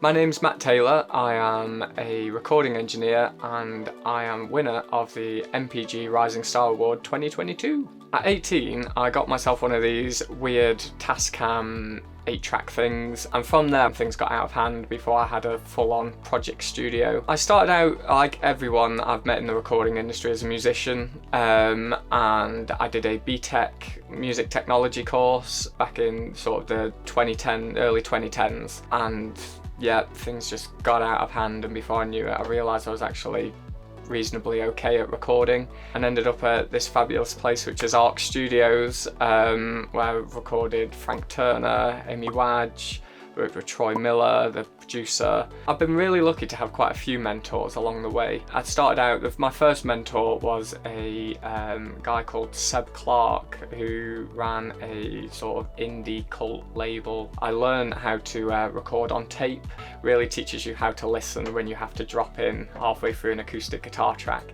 My name's Matt Taylor. I am a recording engineer and I am winner of the MPG Rising Star Award 2022. At 18, I got myself one of these weird Tascam 8-track things, and from there things got out of hand before I had a full-on project studio. I started out, like everyone I've met in the recording industry, as a musician, and I did a BTEC music technology course back in sort of the early 2010s, and yeah, things just got out of hand, and before I knew it I realised I was actually reasonably okay at recording, and ended up at this fabulous place which is Arc Studios, where I recorded Frank Turner, Amy Wadge, worked with Troy Miller, the producer. I've been really lucky to have quite a few mentors along the way. I started out, my first mentor was a guy called Seb Clark, who ran a sort of indie cult label. I learned how to record on tape, really teaches you how to listen when you have to drop in halfway through an acoustic guitar track.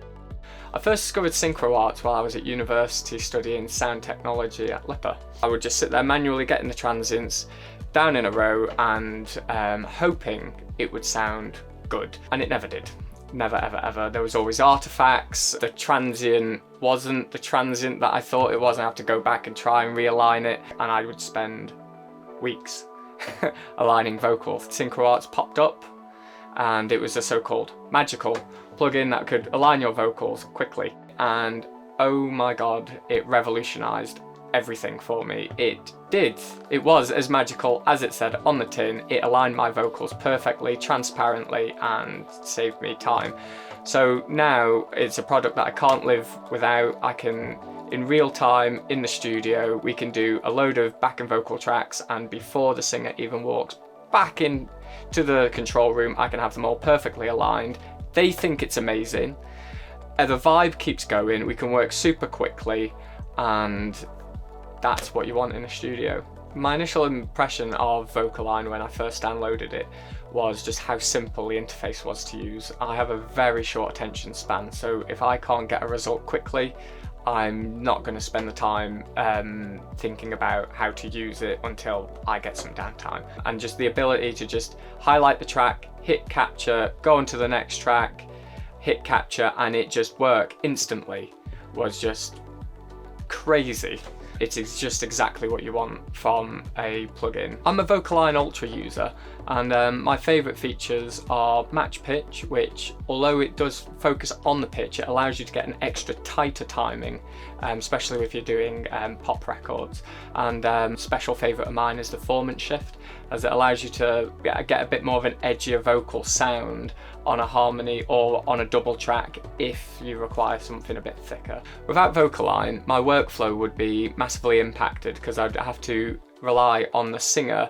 I first discovered Synchro Arts while I was at university studying sound technology at LIPA. I would just sit there manually getting the transients down in a row and hoping it would sound good, and it never did. Never ever ever. There was always artifacts. The transient wasn't the transient that I thought it was, and I had to go back and try and realign it, and I would spend weeks aligning vocals. Synchro Arts popped up, and it was a so-called magical plugin that could align your vocals quickly, and oh my god, it revolutionized everything for me. It did. It was as magical as it said on the tin. It aligned my vocals perfectly, transparently, and saved me time. So now it's a product that I can't live without. I can, in real time, in the studio, we can do a load of back and vocal tracks, and before the singer even walks back into the control room, I can have them all perfectly aligned. They think it's amazing. The vibe keeps going. We can work super quickly, and that's what you want in a studio. My initial impression of VocAlign when I first downloaded it was just how simple the interface was to use. I have a very short attention span, so if I can't get a result quickly, I'm not going to spend the time thinking about how to use it until I get some downtime. And just the ability to just highlight the track, hit capture, go on to the next track, hit capture, and it just work instantly was just crazy. It's just exactly what you want from a plugin. I'm a VocAlign Ultra user, and my favourite features are match pitch, which, although it does focus on the pitch, it allows you to get an extra tighter timing, especially if you're doing pop records. And special favourite of mine is the formant shift, as it allows you to get a bit more of an edgier vocal sound on a harmony or on a double track if you require something a bit thicker. Without VocAlign, my workflow would be massively impacted, because I'd have to rely on the singer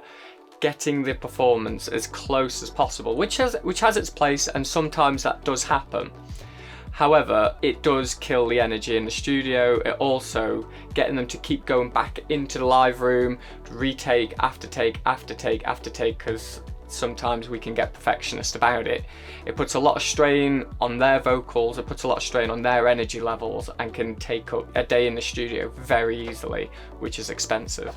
getting the performance as close as possible, which has its place, and sometimes that does happen. However, it does kill the energy in the studio. It also getting them to keep going back into the live room, retake after take after take after take, because sometimes we can get perfectionist about it. It puts a lot of strain on their vocals, it puts a lot of strain on their energy levels, and can take up a day in the studio very easily, which is expensive.